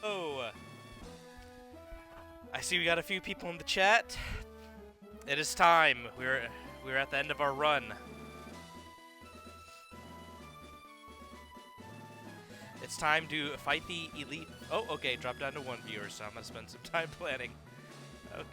Oh, I see we got a few people in the chat. It is time. We're at the end of our run. It's time to fight the elite. Oh, okay. Drop down to 1 viewer, so I'm gonna spend some time planning. Okay.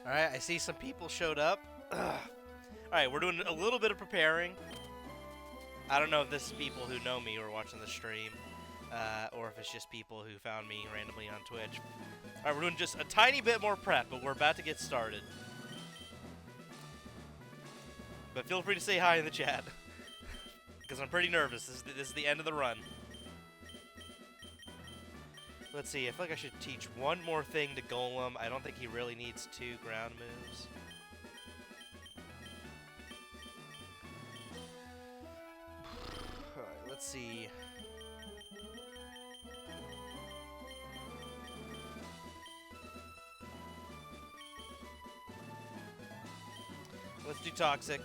Alright, I see some people showed up. Alright, we're doing a little bit of preparing. I don't know if this is people who know me or watching the stream, or if it's just people who found me randomly on Twitch. Alright, we're doing just a tiny bit more prep, but we're about to get started. But feel free to say hi in the chat, because I'm pretty nervous. This is the end of the run. Let's see, I feel like I should teach one more thing to Golem. I don't think he really needs 2 ground moves. Alright, let's see. Let's do Toxic.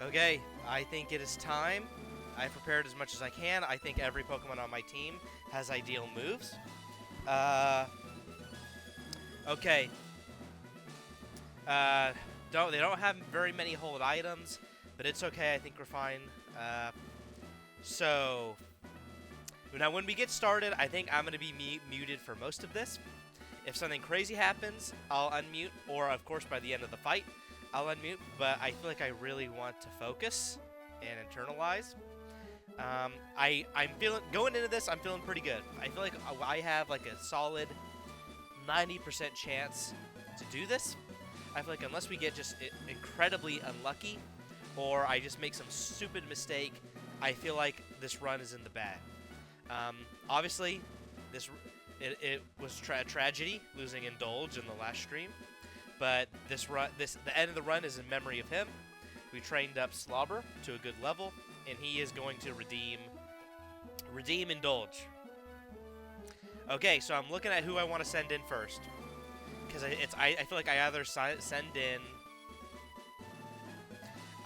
Okay, I think it is time. I've prepared as much as I can. I think every Pokemon on my team has ideal moves. Okay. They don't have very many hold items, but it's okay. I think we're fine. So Now, when we get started, I think I'm going to be muted for most of this. If something crazy happens, I'll unmute, or of course by the end of the fight, I'll unmute, but I feel like I really want to focus and internalize. I'm feeling, going into this, I'm feeling pretty good. I feel like I have like a solid 90% chance to do this. I feel like unless we get just incredibly unlucky, or I just make some stupid mistake, I feel like this run is in the bag. Obviously, it was a tragedy losing Indulge in the last stream, but the end of the run is in memory of him. We trained up Slobber to a good level, and he is going to redeem Indulge. Okay, so I'm looking at who I want to send in first, because I feel like I either send in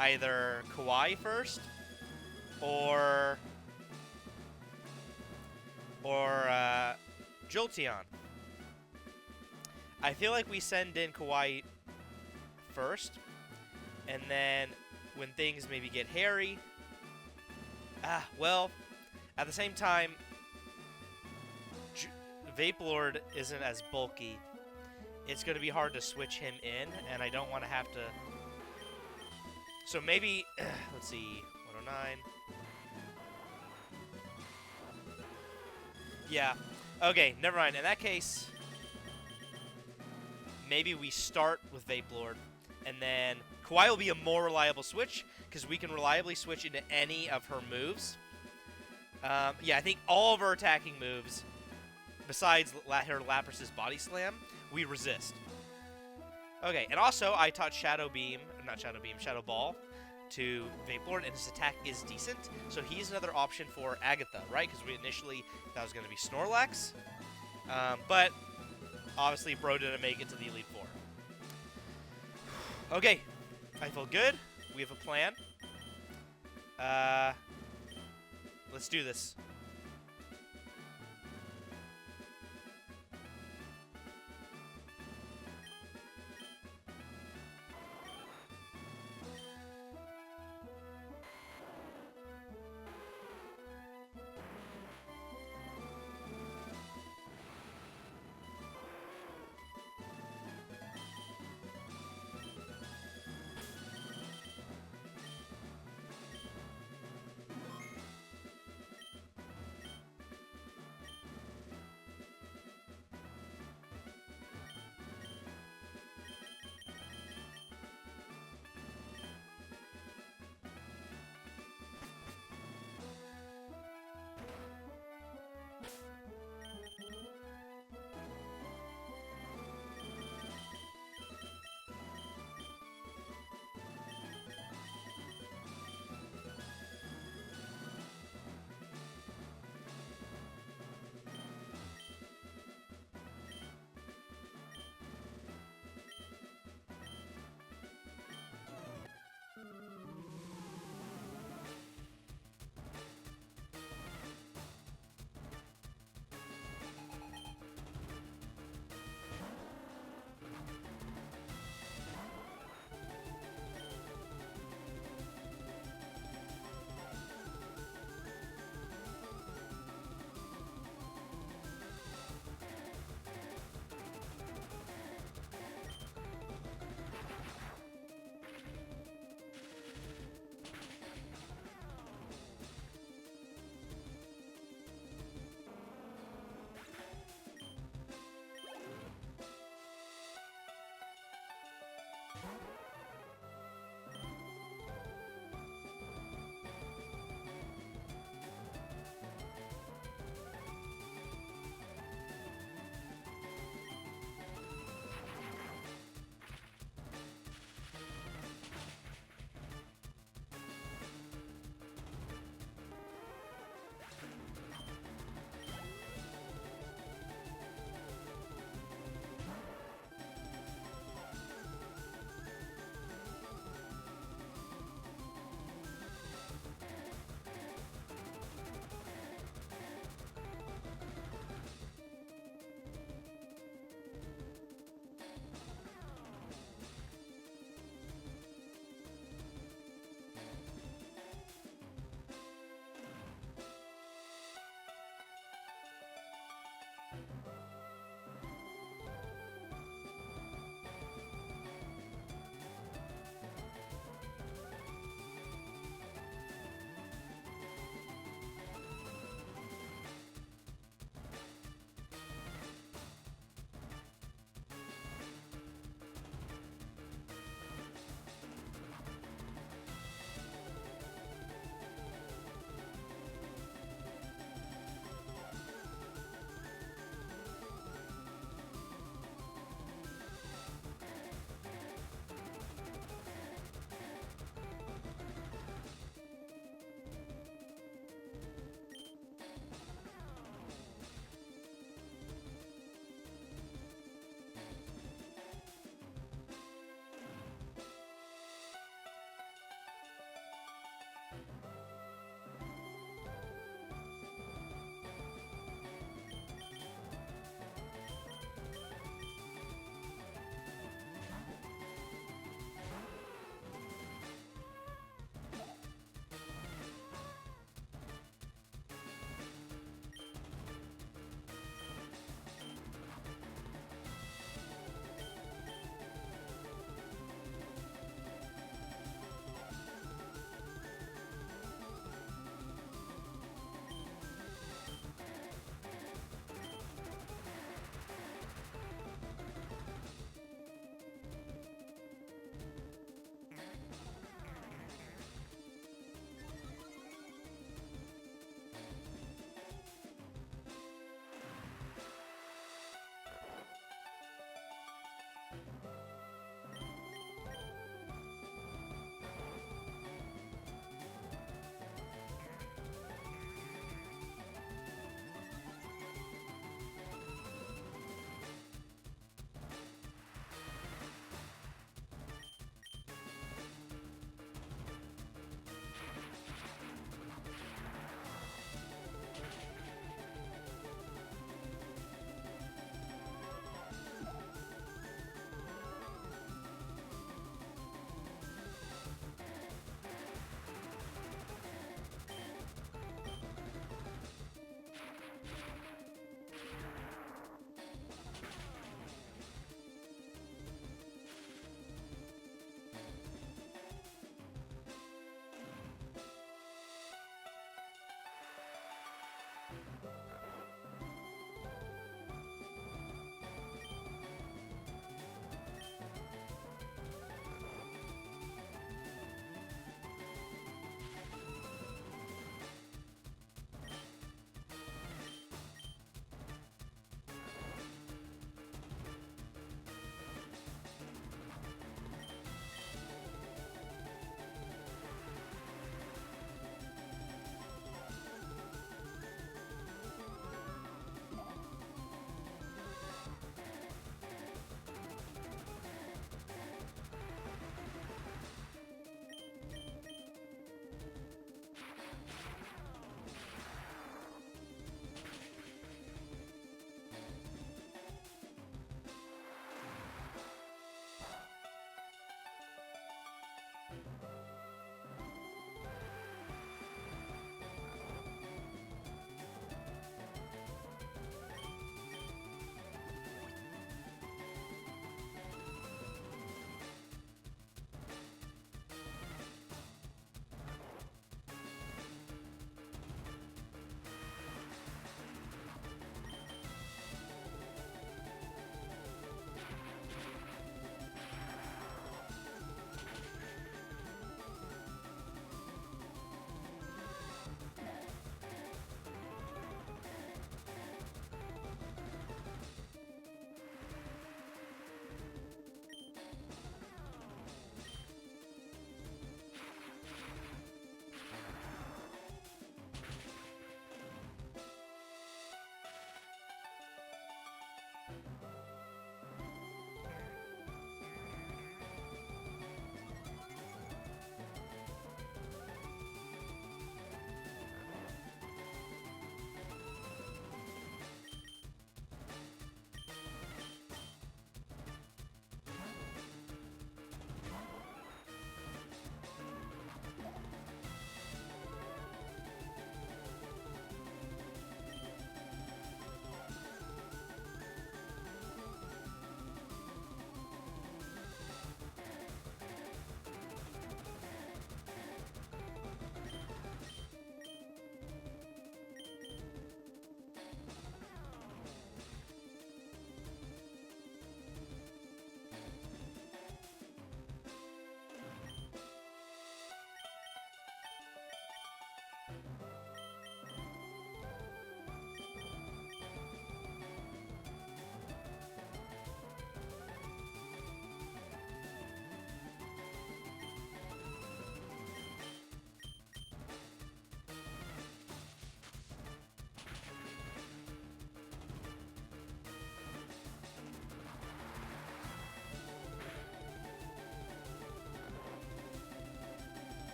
either Kawaii first, or Jolteon. I feel like we send in Kawaii first, and then when things maybe get hairy, well, at the same time, Vaporlord isn't as bulky. It's going to be hard to switch him in, and I don't want to have to. So maybe, let's see, 109. Yeah. Okay, never mind. In that case, maybe we start with Vaporlord, and then Kawaii will be a more reliable switch, because we can reliably switch into any of her moves. Yeah, I think all of her attacking moves, besides her Lapras's Body Slam, we resist. Okay, and also I taught Shadow Ball to Vaporlord, and his attack is decent, so he's another option for Agatha, right? Because we initially that was going to be Snorlax, but obviously Bro didn't make it to the Elite Four. Okay, I feel good. We have a plan. Let's do this.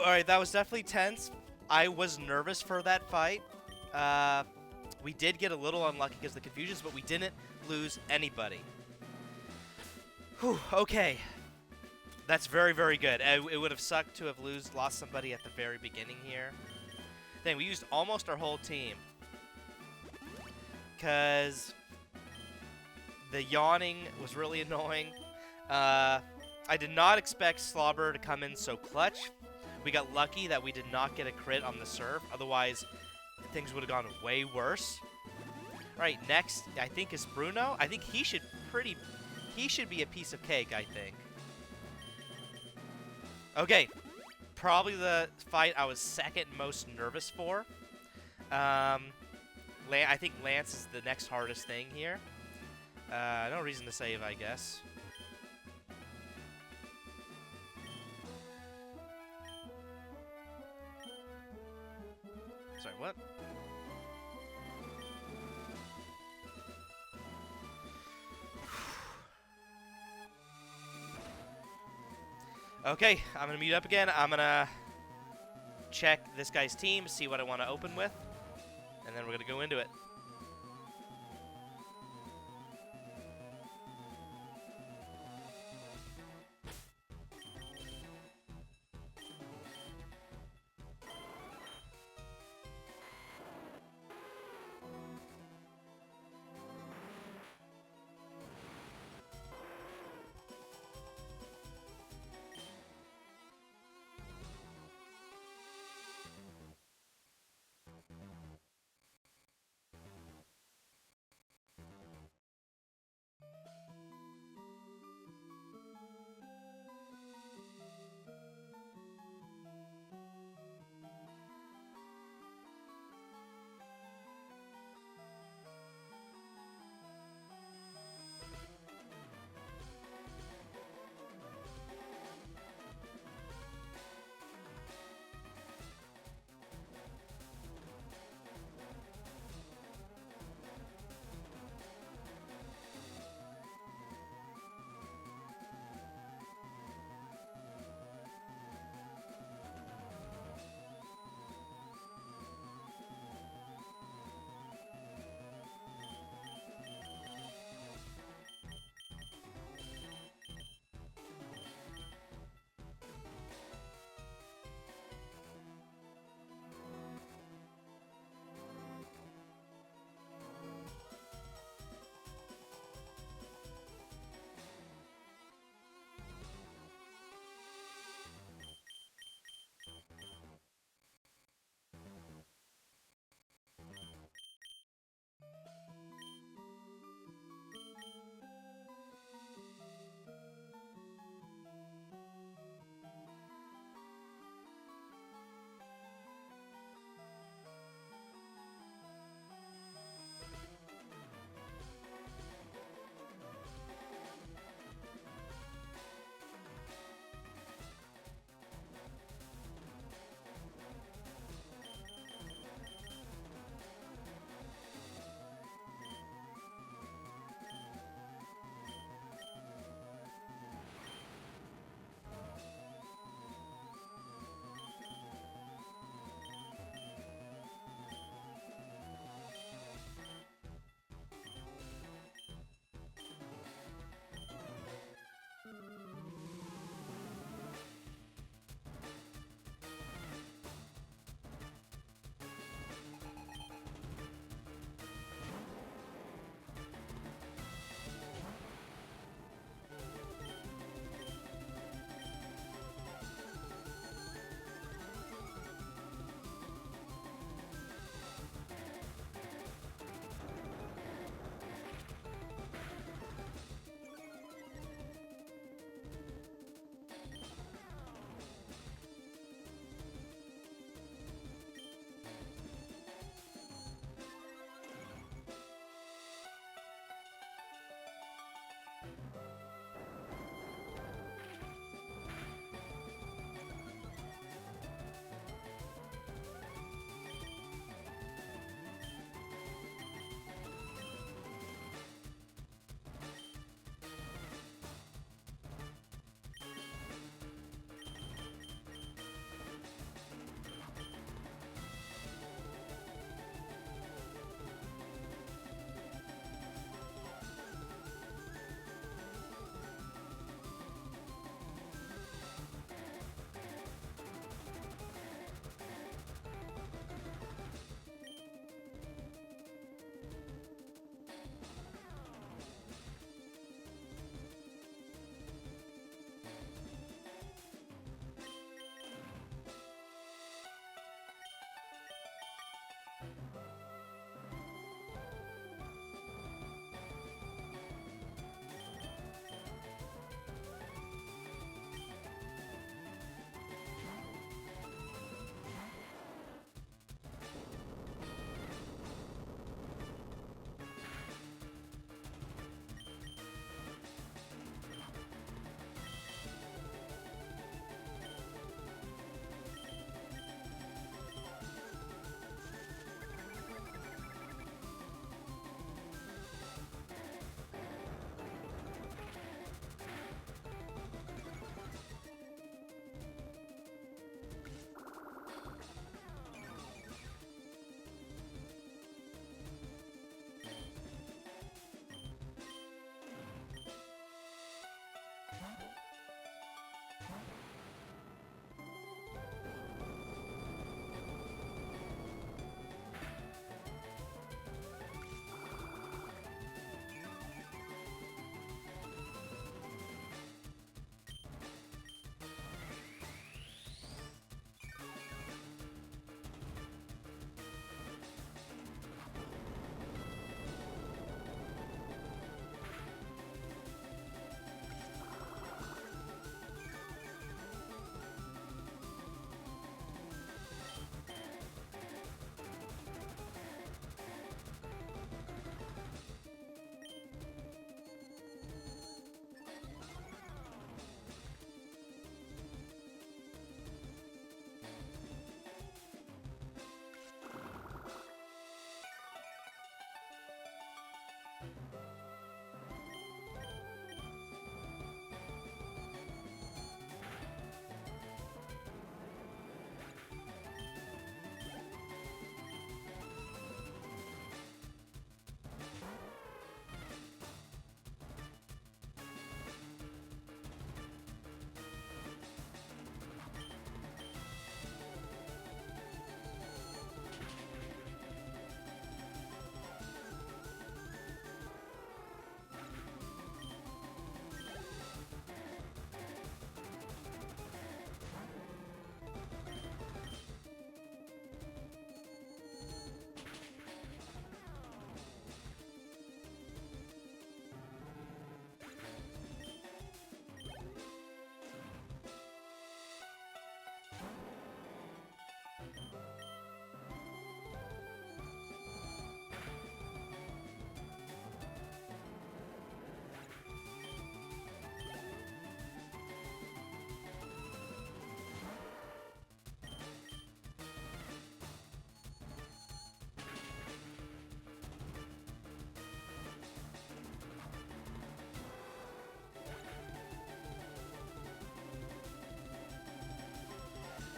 Alright, that was definitely tense. I was nervous for that fight. We did get a little unlucky because of the confusions, but we didn't lose anybody. Whew, okay. That's very, very good. It would have sucked to have lost somebody at the very beginning here. Dang, we used almost our whole team. Because the yawning was really annoying. I did not expect Slobber to come in so clutch. We got lucky that we did not get a crit on the serve. Otherwise, things would have gone way worse. Right, next, I think, is Bruno. I think he should be a piece of cake, I think. Okay, probably the fight I was second most nervous for. I think Lance is the next hardest thing here. No reason to save, I guess. Sorry, what? Okay, I'm going to mute up again. I'm going to check this guy's team, see what I want to open with, and then we're going to go into it.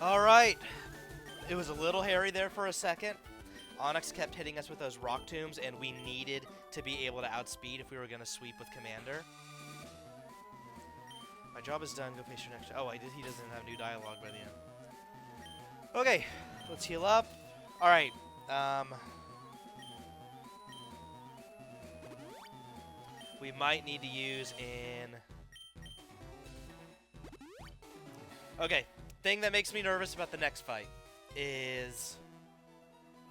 Alright. It was a little hairy there for a second. Onyx kept hitting us with those rock tombs, and we needed to be able to outspeed if we were going to sweep with Commander. My job is done. Go face your next... Oh, he doesn't have new dialogue by the end. Okay, let's heal up. Alright, we might need to use in... Okay, thing that makes me nervous about the next fight is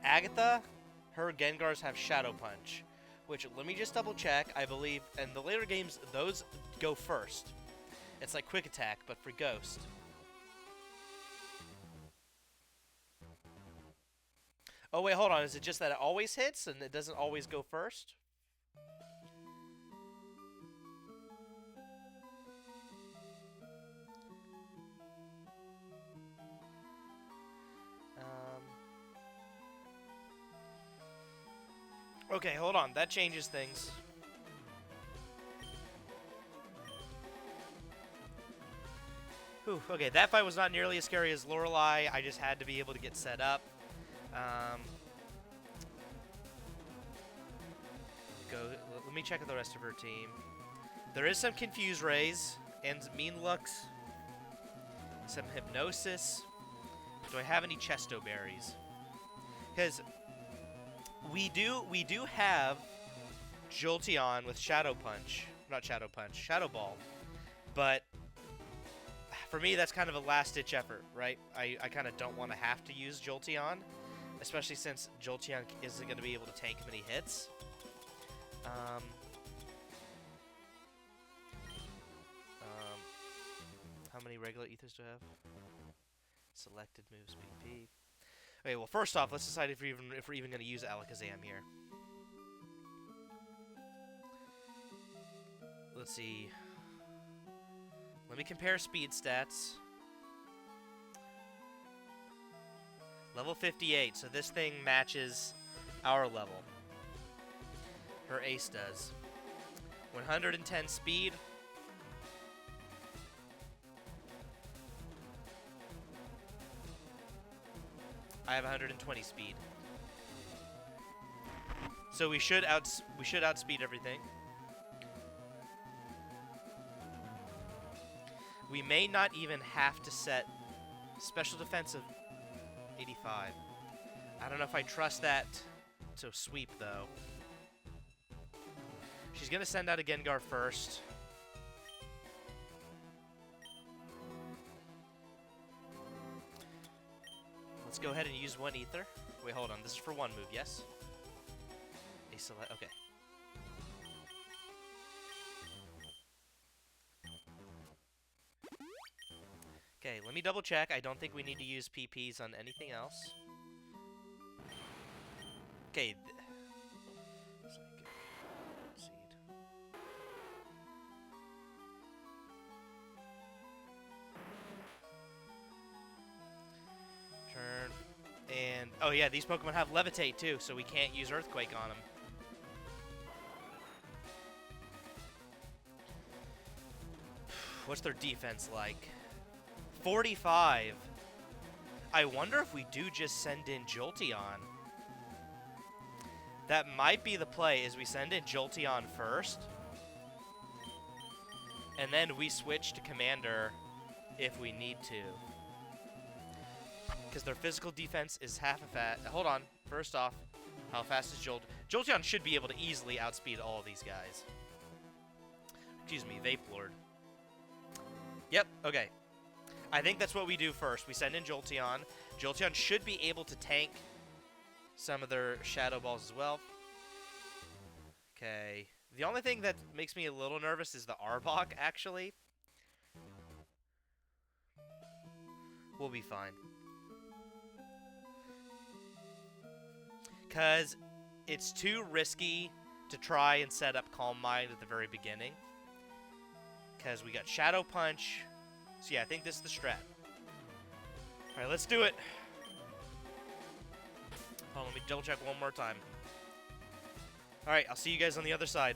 Agatha, her Gengars have Shadow Punch, which, let me just double check, I believe, in the later games, those go first. It's like Quick Attack, but for Ghost. Oh, wait, hold on. Is it just that it always hits and it doesn't always go first? Okay, hold on. That changes things. Whew, okay, that fight was not nearly as scary as Lorelei. I just had to be able to get set up. Let me check out the rest of her team. There is some Confuse Rays and Mean Looks. Some Hypnosis. Do I have any Chesto Berries? Because we do have Jolteon with Shadow Punch. Not Shadow Punch, Shadow Ball. But for me, that's kind of a last-ditch effort, right? I kind of don't want to have to use Jolteon, especially since Jolteon isn't going to be able to tank many hits. How many regular ethers do I have? Selected moves, PP. Okay, well, first off, let's decide if we're even going to use Alakazam here. Let's see. Let me compare speed stats. Level 58, so this thing matches our level. Her ace does. 110 speed. I have 120 speed. So we should outspeed everything. We may not even have to set special defense of 85. I don't know if I trust that to sweep, though. She's going to send out a Gengar first. Let's go ahead and use one Ether. Wait, hold on. This is for one move, yes? Okay. Okay, let me double check. I don't think we need to use PPs on anything else. Okay. Turn. And, oh yeah, these Pokemon have Levitate too, so we can't use Earthquake on them. What's their defense like? 45. I wonder if we do just send in Jolteon. That might be the play, is we send in Jolteon first. And then we switch to Commander if we need to. Because their physical defense is half a fat. Hold on. First off, how fast is Jolteon? Jolteon should be able to easily outspeed all of these guys. Excuse me, Vaplord. Yep, okay. I think that's what we do first. We send in Jolteon. Jolteon should be able to tank some of their Shadow Balls as well. Okay. The only thing that makes me a little nervous is the Arbok, actually. We'll be fine. Because it's too risky to try and set up Calm Mind at the very beginning. Because we got Shadow Punch. So yeah, I think this is the strat. Alright, let's do it. Hold on, let me double check one more time. Alright, I'll see you guys on the other side.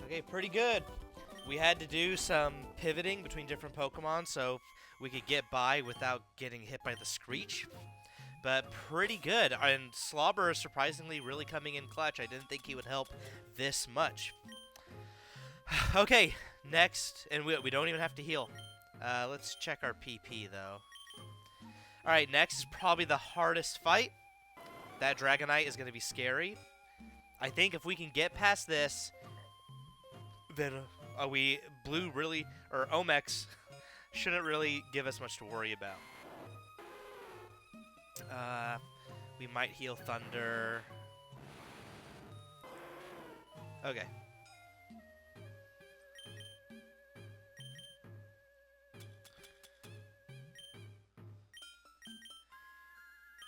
Okay, pretty good. We had to do some pivoting between different Pokemon so we could get by without getting hit by the Screech. But pretty good. And Slobber is surprisingly really coming in clutch. I didn't think he would help this much. Okay, next. And we don't even have to heal. Let's check our PP, though. Alright, next is probably the hardest fight. That Dragonite is going to be scary. I think if we can get past this, then Blue really, or Omex, shouldn't really give us much to worry about. We might heal Thunder. Okay.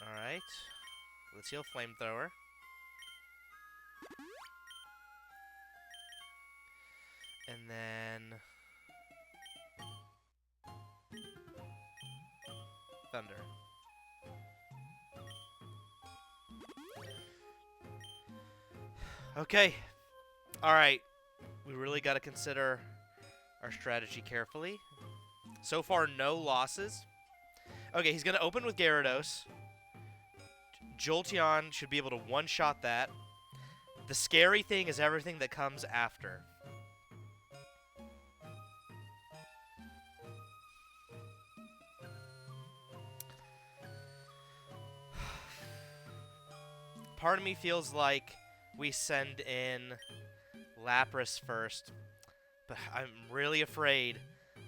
Alright. Let's heal Flamethrower. And then Thunder. Okay. Alright. We really got to consider our strategy carefully. So far, no losses. Okay, he's going to open with Gyarados. Jolteon should be able to one-shot that. The scary thing is everything that comes after. Part of me feels like we send in Lapras first, but I'm really afraid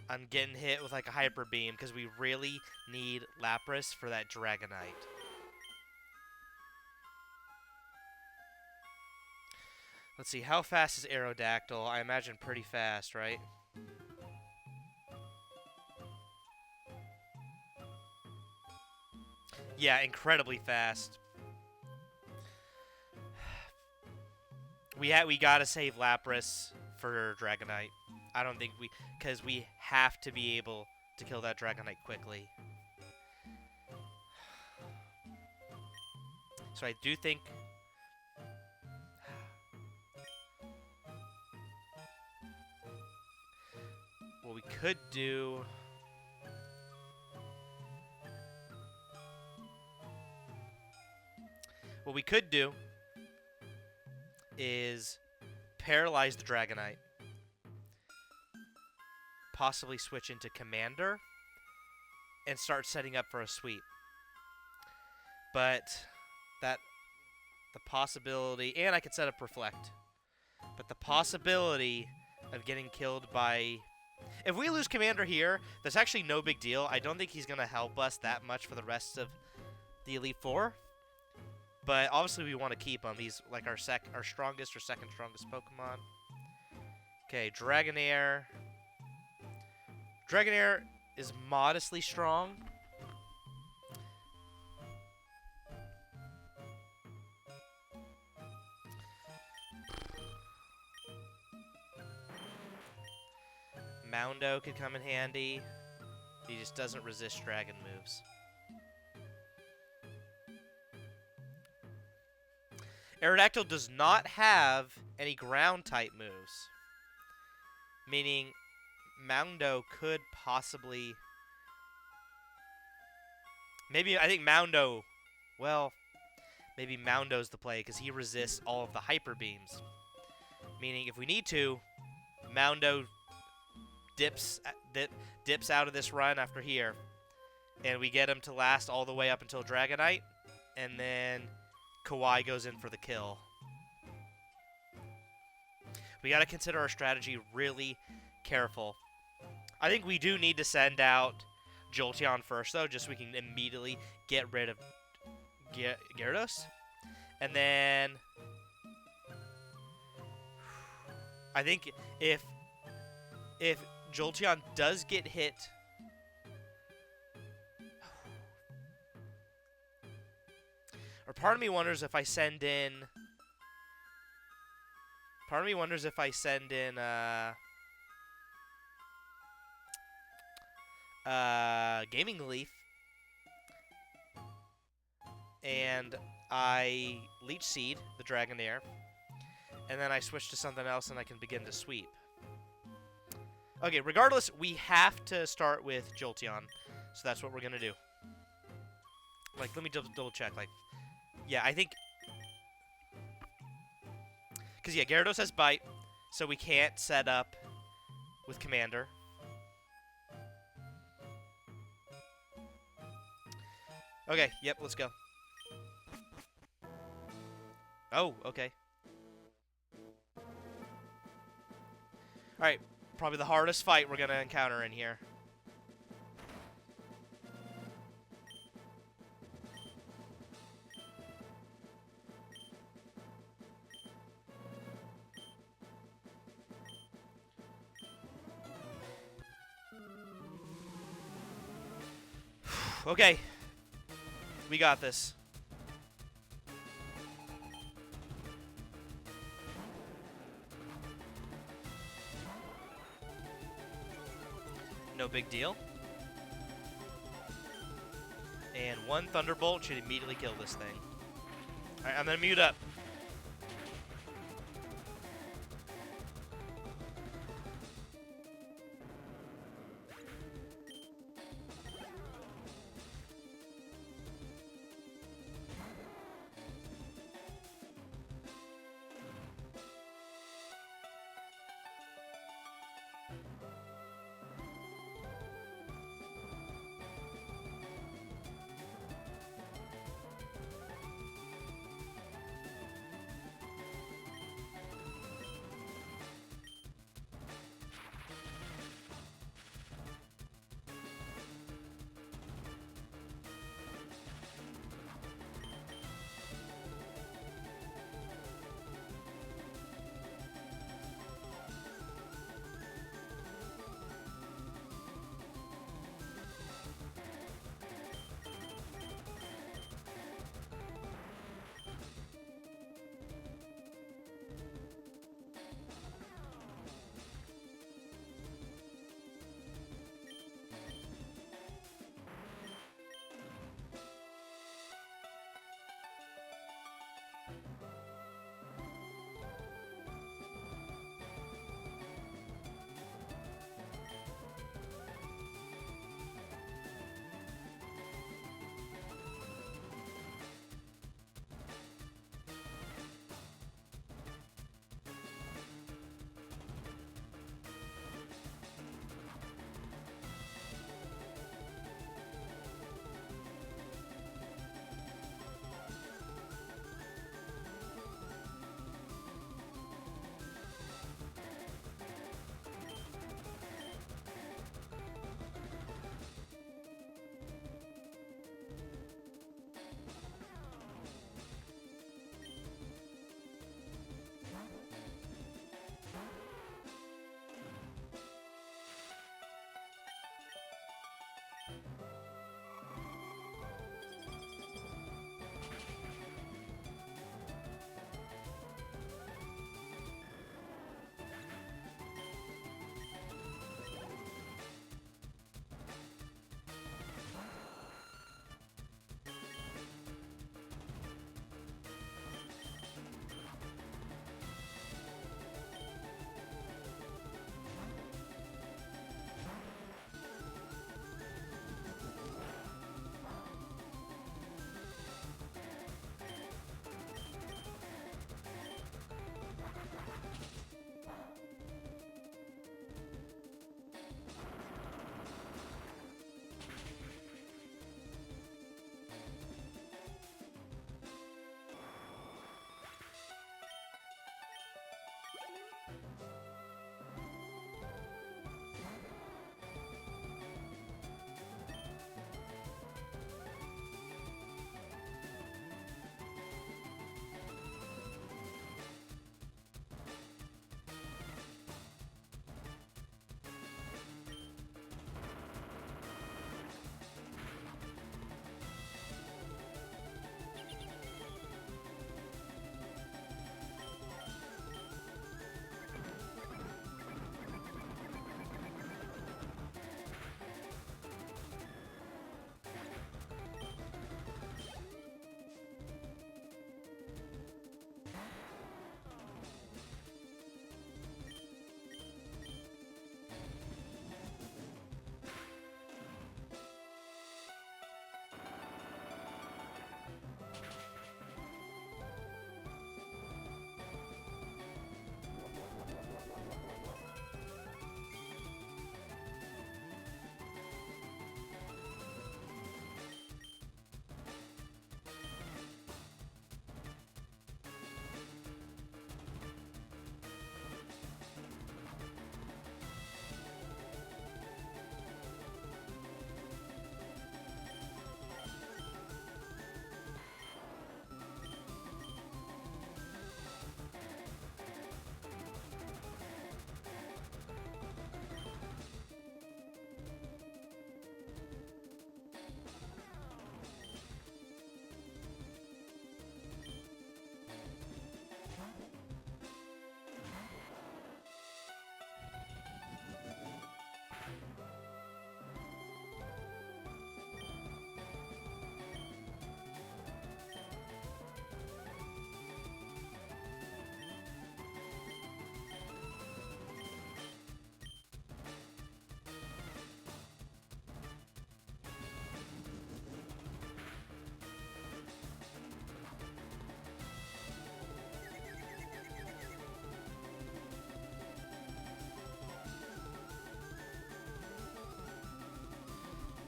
I'm getting hit with like a Hyper Beam because we really need Lapras for that Dragonite. Let's see, how fast is Aerodactyl? I imagine pretty fast, right? Yeah, incredibly fast. We gotta save Lapras for Dragonite. I don't think because we have to be able to kill that Dragonite quickly. So I do think. What we could do. What we could do is paralyze the Dragonite. Possibly switch into Commander and start setting up for a sweep. But the possibility, and I could set up Reflect. But the possibility of getting killed by, if we lose Commander here, that's actually no big deal. I don't think he's going to help us that much for the rest of the Elite Four. But obviously we want to keep him. He's like our strongest or second strongest Pokemon. Okay, Dragonair. Dragonair is modestly strong. Moundo could come in handy. He just doesn't resist dragon moves. Aerodactyl does not have any ground type moves. Meaning Moundo could possibly... I think Moundo... Well, maybe Moundo's the play because he resists all of the Hyper Beams. Meaning if we need to, Moundo dips out of this run after here. And we get him to last all the way up until Dragonite. And then Kawhi goes in for the kill. We got to consider our strategy really careful. I think we do need to send out Jolteon first, though, just so we can immediately get rid of Gyarados. And then I think if Jolteon does get hit, or part of me wonders if I send in Gaming Leaf and I Leech Seed the Dragonair, and then I switch to something else, and I can begin to sweep. Okay, regardless, we have to start with Jolteon, so that's what we're gonna do. Like, let me double check. Like, yeah, I think, because yeah, Gyarados has Bite, so we can't set up with Commander. Okay, yep, let's go. Oh, okay. Alright, probably the hardest fight we're gonna encounter in here. Okay. We got this. No big deal. And one Thunderbolt should immediately kill this thing. Alright, I'm gonna mute up.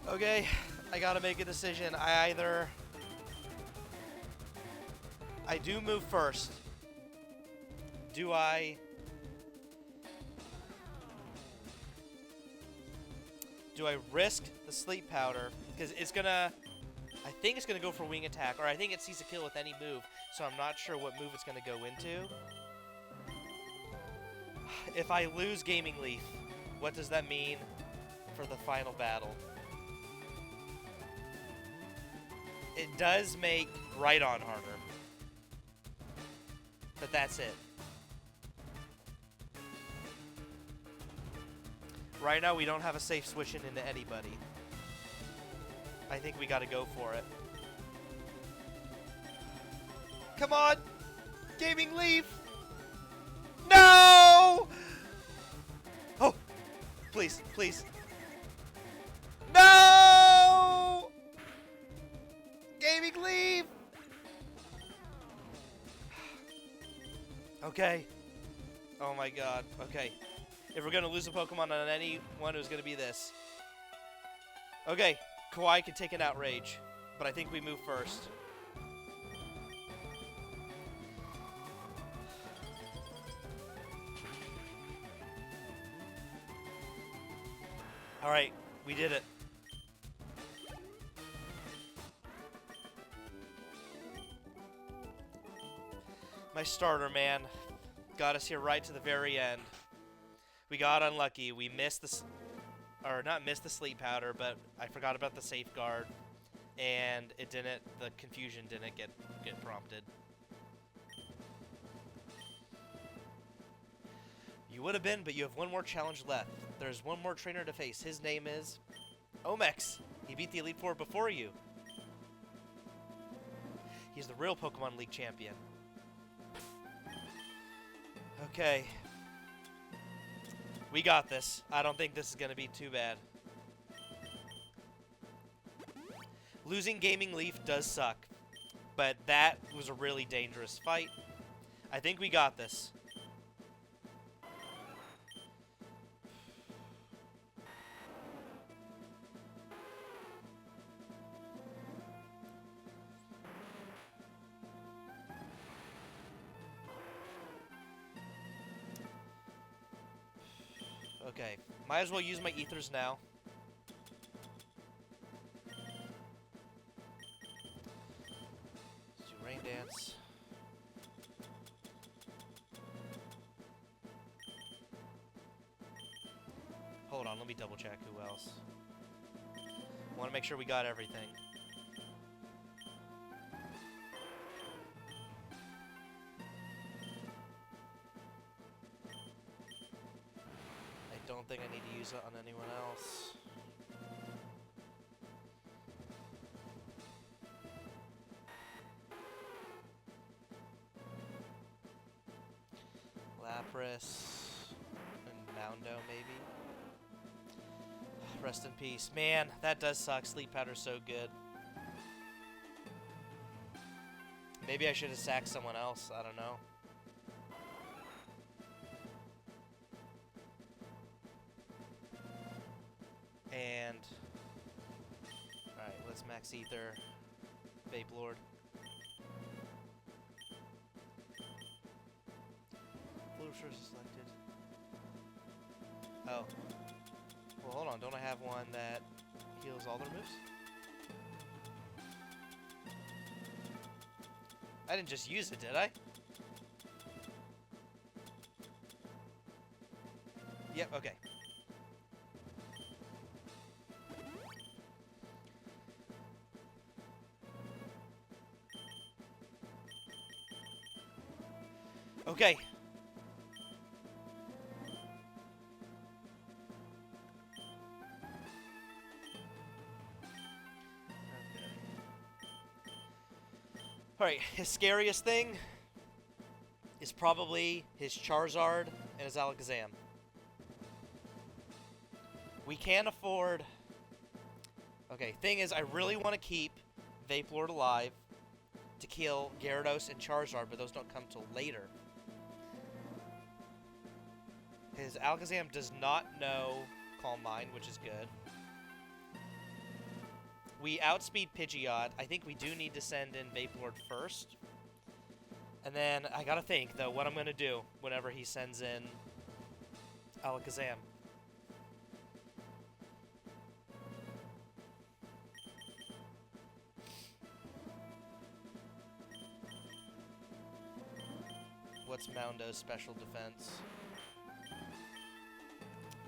Okay, I gotta make a decision. I do move first. Do I risk the sleep powder? Because it's gonna, I think it's gonna go for wing attack, or I think it sees a kill with any move, so I'm not sure what move it's gonna go into. If I lose Gaming Leaf, what does that mean for the final battle? It does make Rhydon harder, but that's it. Right now, we don't have a safe switching into anybody. I think we gotta go for it. Come on! Gaming Leaf! No! Oh! Please, please. No! Gaming Leaf! Okay. Oh my god. Okay. If we're gonna lose a Pokemon on anyone, it was gonna be this. Okay. Kawaii can take an Outrage, but I think we move first. Alright, we did it. My starter, man. Got us here right to the very end. We got unlucky. We missed the... Or not missed the sleep powder, but I forgot about the safeguard. And it didn't... The confusion didn't get prompted. You would have been, but you have one more challenge left. There's one more trainer to face. His name is... Omex. He beat the Elite Four before you. He's the real Pokemon League champion. Okay. We got this. I don't think this is going to be too bad. Losing Gaming Leaf does suck, but that was a really dangerous fight. I think we got this. Okay, might as well use my ethers now. Let's do Rain Dance. Hold on, let me double check who else. Want to make sure we got everything. Don't think I need to use it on anyone else. Lapras and Moundo, maybe. Rest in peace. Man, that does suck. Sleep Powder's so good. Maybe I should have sacked someone else. I don't know. And alright, let's max ether Vape Lord. Blue Shores is selected. Oh. Well, hold on, don't I have one that heals all their moves? I didn't just use it, did I? Yep, okay. Okay. Alright, his scariest thing is probably his Charizard and his Alakazam. We can't afford... Okay, thing is, I really want to keep Vape-Lord alive to kill Gyarados and Charizard, but those don't come till later. His Alakazam does not know Calm Mind, which is good. We outspeed Pidgeot. I think we do need to send in Vaporeon first. And then I gotta think, though, what I'm gonna do whenever he sends in Alakazam. What's Moundo's special defense?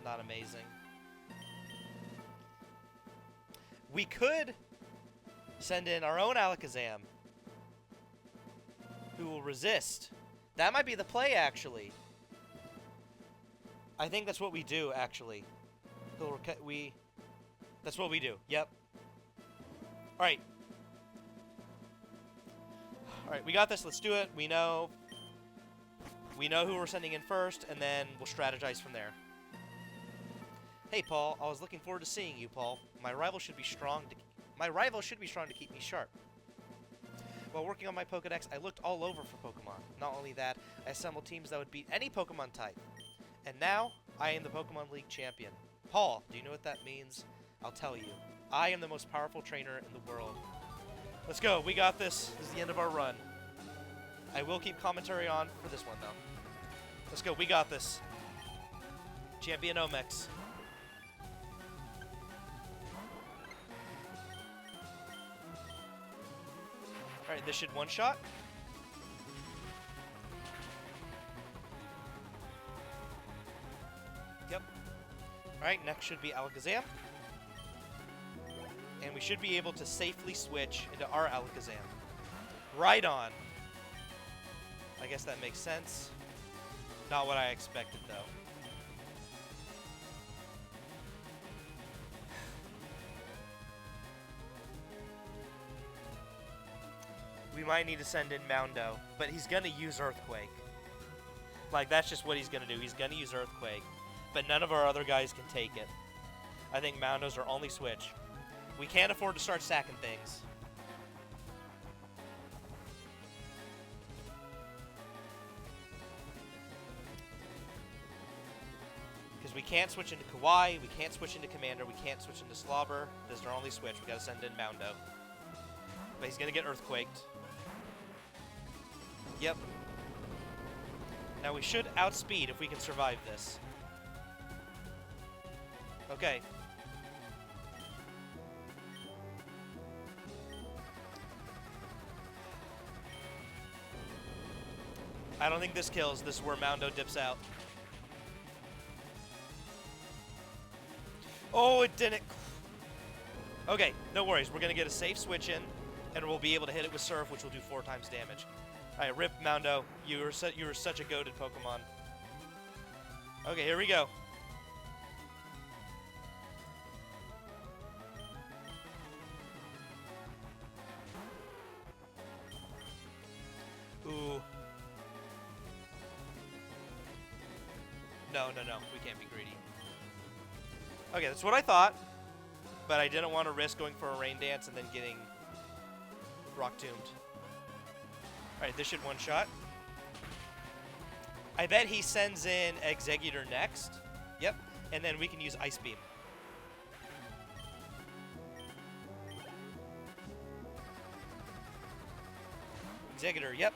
Not amazing. We could send in our own Alakazam, who will resist. That might be the play, actually. I think that's what we do, actually. That's what we do. Yep. Alright. Alright, we got this. Let's do it. We know who we're sending in first, and then we'll strategize from there. Hey, Paul. I was looking forward to seeing you, Paul. My rival should be strong to keep me sharp. While working on my Pokedex, I looked all over for Pokemon. Not only that, I assembled teams that would beat any Pokemon type. And now, I am the Pokemon League champion. Paul, do you know what that means? I'll tell you. I am the most powerful trainer in the world. Let's go. We got this. This is the end of our run. I will keep commentary on for this one, though. Let's go. We got this. Champion Omex. Alright, this should one-shot. Yep. Alright, next should be Alakazam. And we should be able to safely switch into our Alakazam. Right on. I guess that makes sense. Not what I expected, though. We might need to send in Moundo, but he's going to use Earthquake. Like, that's just what he's going to do. He's going to use Earthquake, but none of our other guys can take it. I think Moundo's our only switch. We can't afford to start sacking things. Because we can't switch into Kawaii, we can't switch into Commander, we can't switch into Slobber. This is our only switch. We got to send in Moundo. But he's going to get Earthquaked. Yep. Now we should outspeed if we can survive this. Okay. I don't think this kills. This is where Moundo dips out. Oh, it didn't. Okay, no worries. We're going to get a safe switch in, and we'll be able to hit it with Surf, which will do 4 times damage. Alright, rip Moundo. You were such a goated Pokemon. Okay, here we go. Ooh. No. We can't be greedy. Okay, that's what I thought. But I didn't want to risk going for a Rain Dance and then getting Rock Tombed. Alright, this should one-shot. I bet he sends in Exeggutor next. Yep. And then we can use Ice Beam. Exeggutor, yep.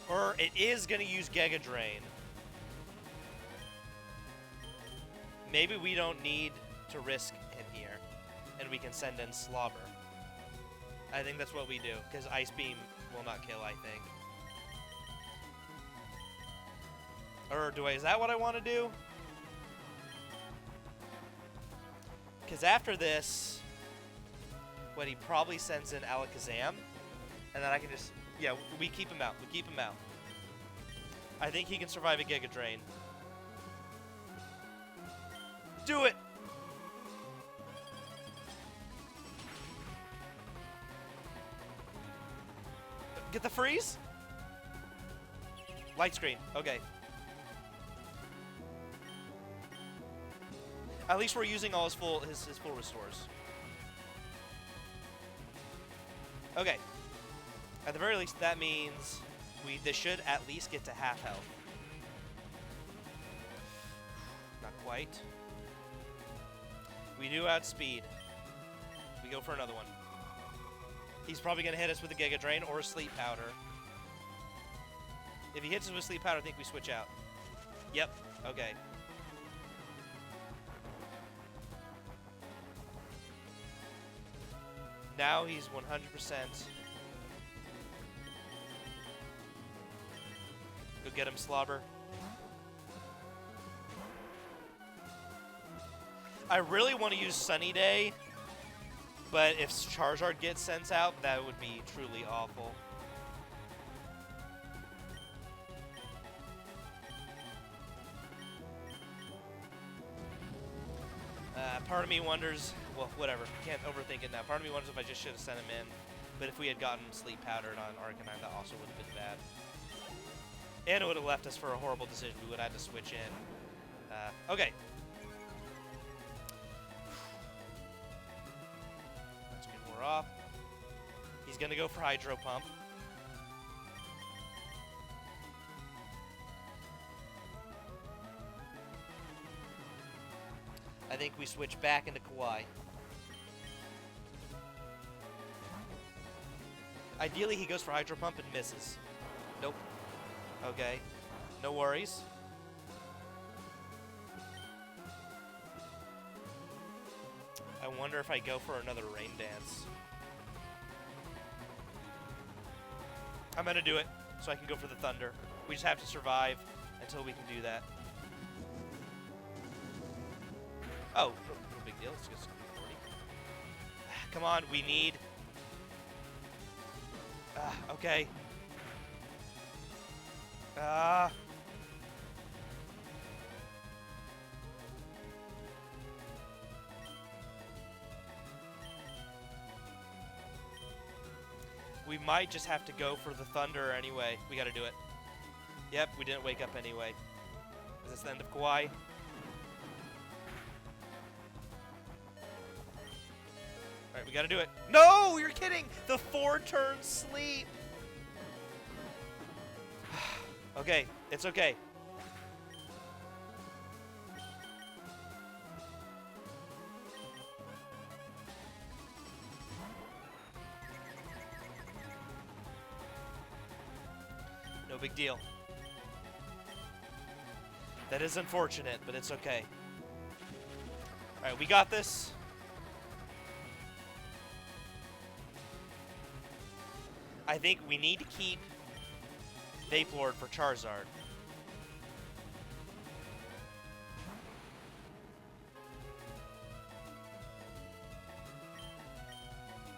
Or it is going to use Giga Drain. Maybe we don't need to risk him here. And we can send in Slobber. I think that's what we do, because Ice Beam will not kill, I think. Or is that what I want to do? Because after this, what he probably sends in Alakazam, and then I can just, yeah, we keep him out. We keep him out. I think he can survive a Giga Drain. Do it! Get the freeze? Light screen. Okay. At least we're using all his full restores. Okay. At the very least, that means this should at least get to half health. Not quite. We do outspeed. We go for another one. He's probably going to hit us with a Giga Drain or a Sleep Powder. If he hits us with Sleep Powder, I think we switch out. Yep. Okay. Now he's 100%. Go get him, Slobber. I really want to use Sunny Day, but if Charizard gets sent out, that would be truly awful. Part of me wonders, well, whatever, can't overthink it now. Part of me wonders if I just should have sent him in, but if we had gotten Sleep Powdered on Arcanine, that also would have been bad. And it would have left us for a horrible decision. We would have had to switch in. Okay. That's good. We're off. He's going to go for Hydro Pump. I think we switch back into Kawaii. Ideally, he goes for Hydro Pump and misses. Nope. Okay. No worries. I wonder if I go for another Rain Dance. I'm gonna do it, so I can go for the Thunder. We just have to survive until we can do that. Oh, no big deal. Let's get some 40. Come on, we need... okay. We might just have to go for the Thunder anyway. We gotta do it. Yep, we didn't wake up anyway. Is this the end of Kawaii? Alright, we gotta do it. No! You're kidding! The 4-turn sleep! Okay, it's okay. No big deal. That is unfortunate, but it's okay. Alright, we got this. I think we need to keep Vaplord for Charizard.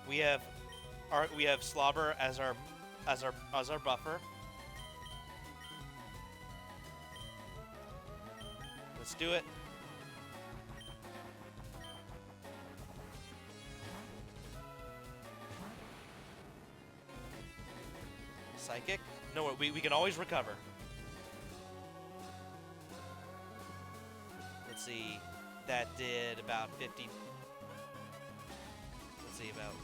We have Slobber as our buffer. Let's do it. Psychic? No, we can always recover. Let's see. That did about 50. Let's see, about 1.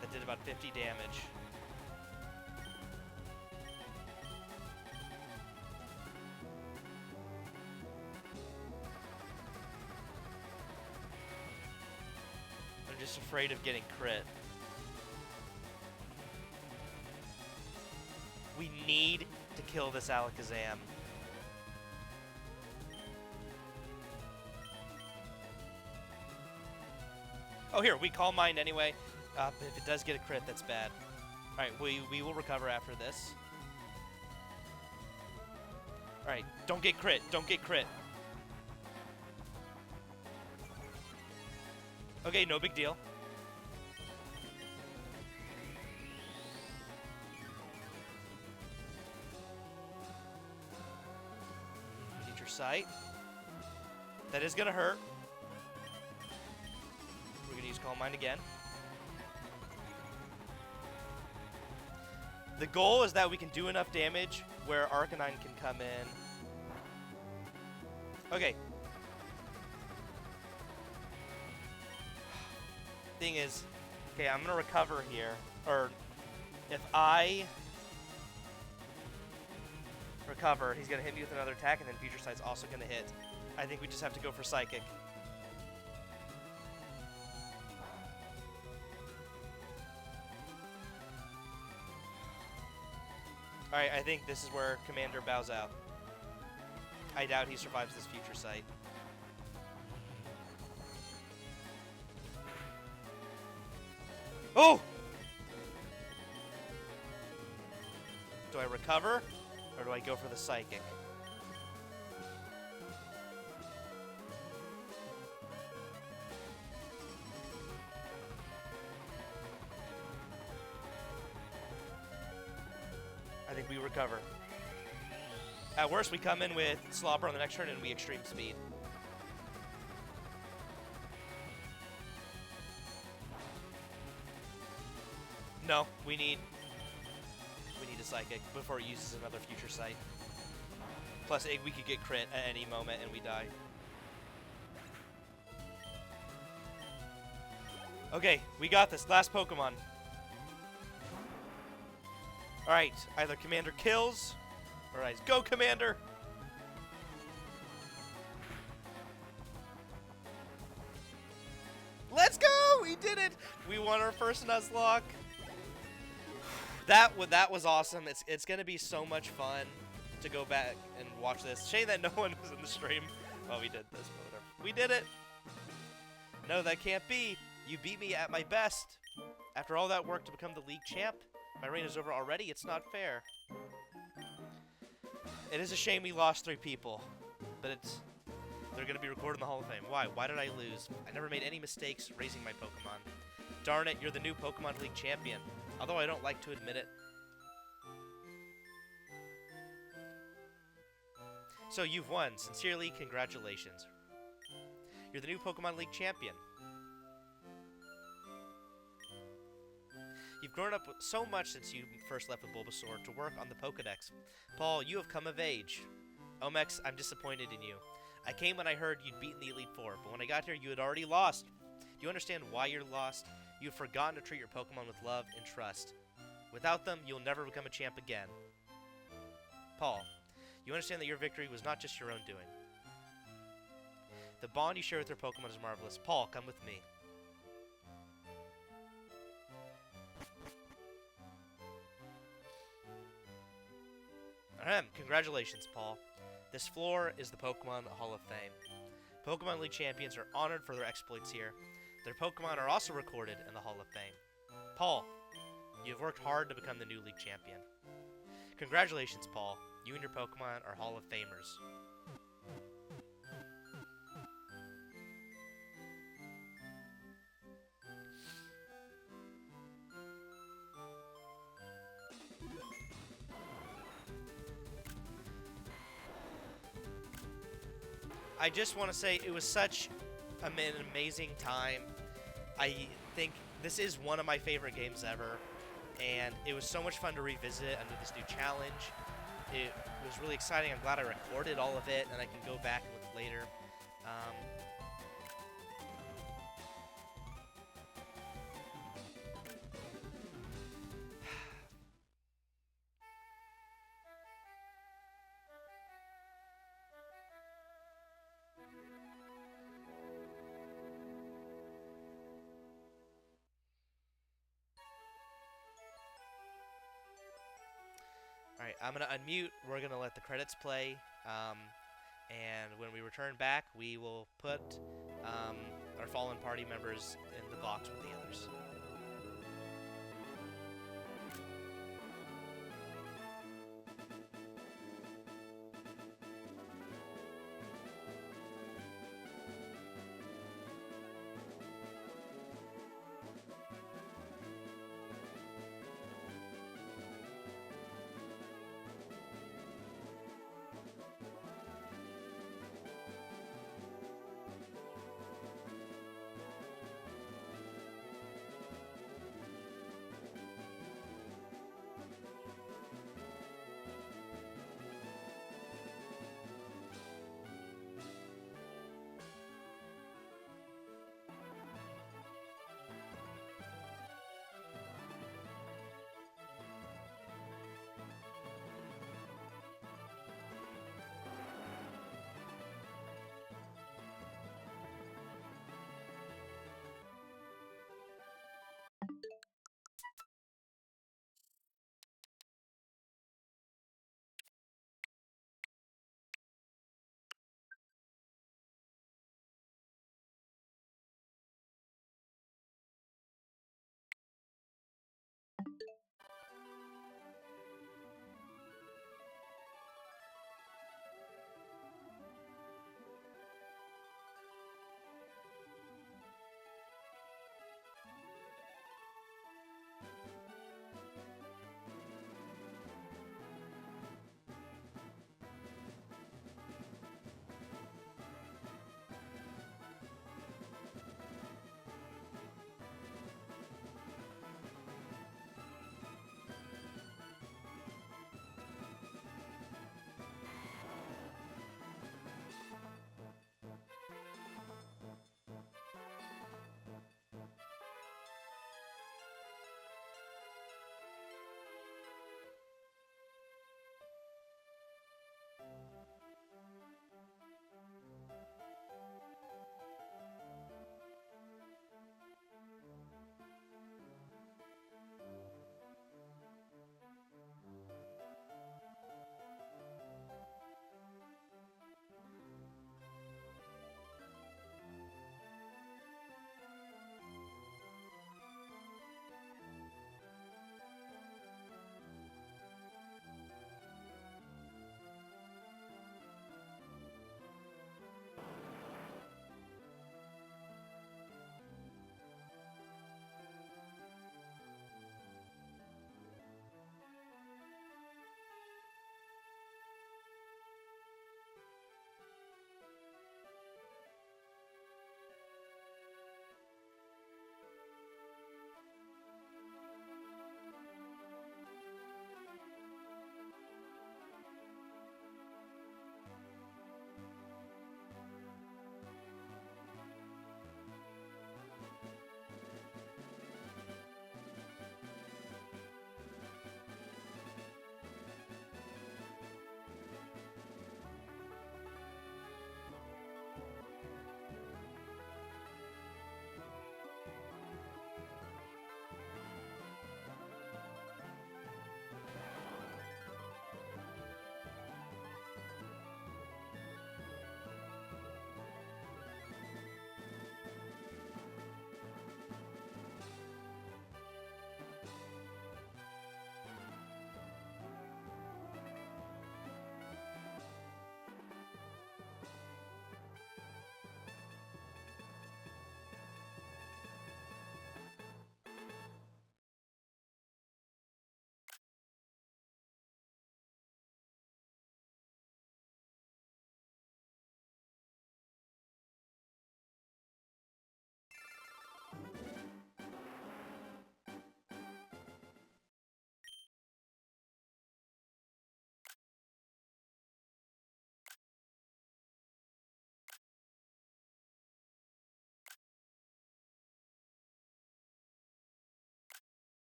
That did about 50 damage. I'm just afraid of getting crit. We need to kill this Alakazam. Oh, here, we Calm Mind anyway. If it does get a crit, that's bad. Alright, we will recover after this. Alright, don't get crit. Don't get crit. Okay, no big deal. Future Sight. That is gonna hurt. We're gonna use Calm Mind again. The goal is that we can do enough damage where Arcanine can come in. Okay. Thing is, okay, I'm gonna recover here. Or Recover. He's going to hit me with another attack, and then Future Sight's also going to hit. I think we just have to go for Psychic. Alright, I think this is where Commander bows out. I doubt he survives this Future Sight. Oh! Do I recover, or do I go for the Psychic? I think we recover. At worst, we come in with Slobber on the next turn and we extreme speed. No, we need a Psychic before it uses another Future Sight. Plus, we could get crit at any moment and we die. Okay, we got this. Last Pokemon. Alright, either Commander kills, or I go Commander! Let's go! We did it! We won our first Nuzlocke. That was awesome. It's gonna be so much fun to go back and watch this. Shame that no one was in the stream. Oh, we did this, but whatever. We did it! No, that can't be. You beat me at my best. After all that work to become the league champ, my reign is over already. It's not fair. It is a shame we lost 3 people, but they're gonna be recorded in the Hall of Fame. Why? Why did I lose? I never made any mistakes raising my Pokemon. Darn it, you're the new Pokemon League champion. Although I don't like to admit it. So you've won. Sincerely, congratulations. You're the new Pokemon League champion. You've grown up so much since you first left with Bulbasaur to work on the Pokedex. Paul, you have come of age. Omex, I'm disappointed in you. I came when I heard you'd beaten the Elite Four, but when I got here, you had already lost. Do you understand why you're lost? You've forgotten to treat your Pokemon with love and trust. Without them, you'll never become a champ again. Paul, you understand that your victory was not just your own doing. The bond you share with your Pokemon is marvelous. Paul, come with me. Ahem, congratulations, Paul. This floor is the Pokemon Hall of Fame. Pokemon League champions are honored for their exploits here. Their Pokemon are also recorded in the Hall of Fame. Paul, you have worked hard to become the new League champion. Congratulations, Paul. You and your Pokemon are Hall of Famers. I just want to say it was such an amazing time. I think this is one of my favorite games ever, and it was so much fun to revisit it under this new challenge. It was really exciting. I'm glad I recorded all of it, and I can go back and look later. Alright, I'm going to unmute. We're going to let the credits play. And when we return back, we will put our fallen party members in the box with the others.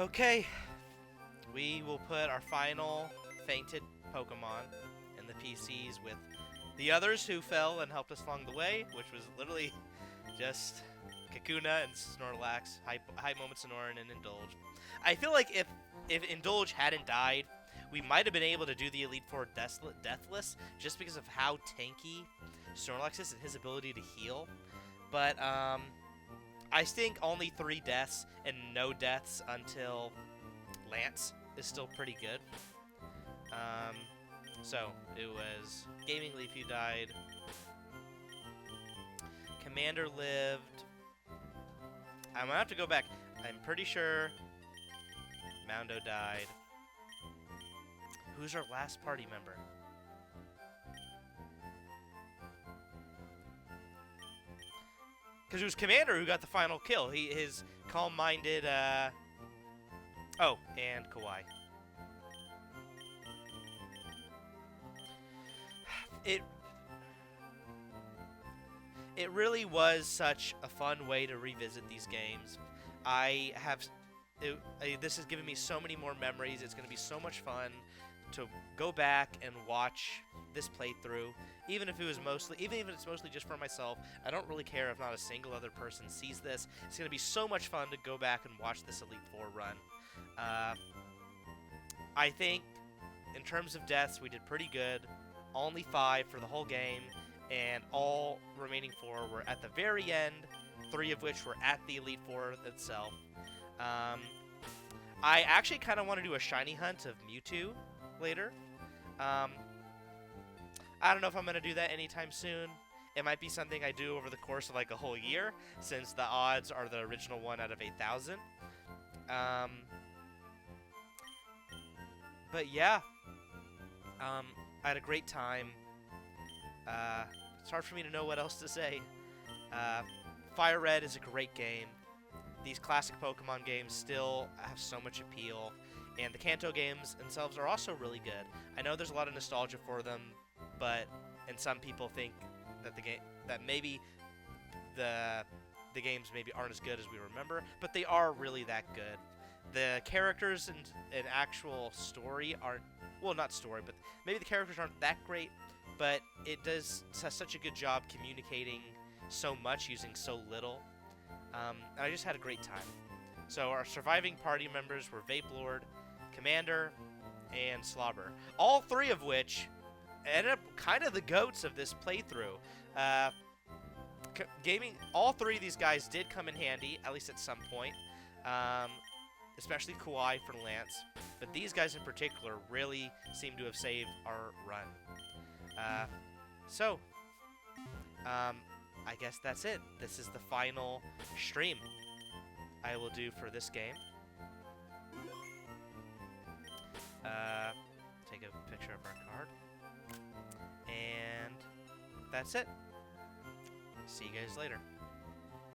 Okay, we will put our final fainted Pokemon in the PCs with the others who fell and helped us along the way, which was literally just Kakuna and Snorlax, High Moment Sonoran, and Indulge. I feel like if Indulge hadn't died, we might have been able to do the Elite Four Deathless just because of how tanky Snorlax is and his ability to heal. But I think only 3 deaths and no deaths until Lance is still pretty good. So it was Gaming Leaf who died. Commander lived. I'm gonna have to go back. I'm pretty sure Moundo died. Who's our last party member? Because it was Commander who got the final kill. His calm-minded, Oh, and Kawaii. It really was such a fun way to revisit these games. This has given me so many more memories. It's going to be so much fun to go back and watch this playthrough, even if it's mostly just for myself. I don't really care if not a single other person sees this. It's going to be so much fun to go back and watch this Elite Four run. I think in terms of deaths, we did pretty good. Only 5 for the whole game, and all remaining 4 were at the very end, 3 of which were at the Elite Four itself. I actually kind of want to do a shiny hunt of Mewtwo later. I don't know if I'm going to do that anytime soon. It might be something I do over the course of like a whole year, since the odds are the original 1 out of 8,000. But yeah, I had a great time. It's hard for me to know what else to say. FireRed is a great game. These classic Pokemon games still have so much appeal, and the Kanto games themselves are also really good. I know there's a lot of nostalgia for them, and some people think that maybe the games maybe aren't as good as we remember, but they are really that good. The characters and actual story aren't, well, not story, but maybe the characters aren't that great, but it does such a good job communicating so much using so little. And I just had a great time. So our surviving party members were Vape Lord, Commander, and Slobber. All 3 of which ended up kind of the goats of this playthrough. All 3 of these guys did come in handy, at least at some point. Especially Kawaii for Lance. But these guys in particular really seem to have saved our run. I guess that's it. This is the final stream I will do for this game. Take a picture of our card. And that's it. See you guys later.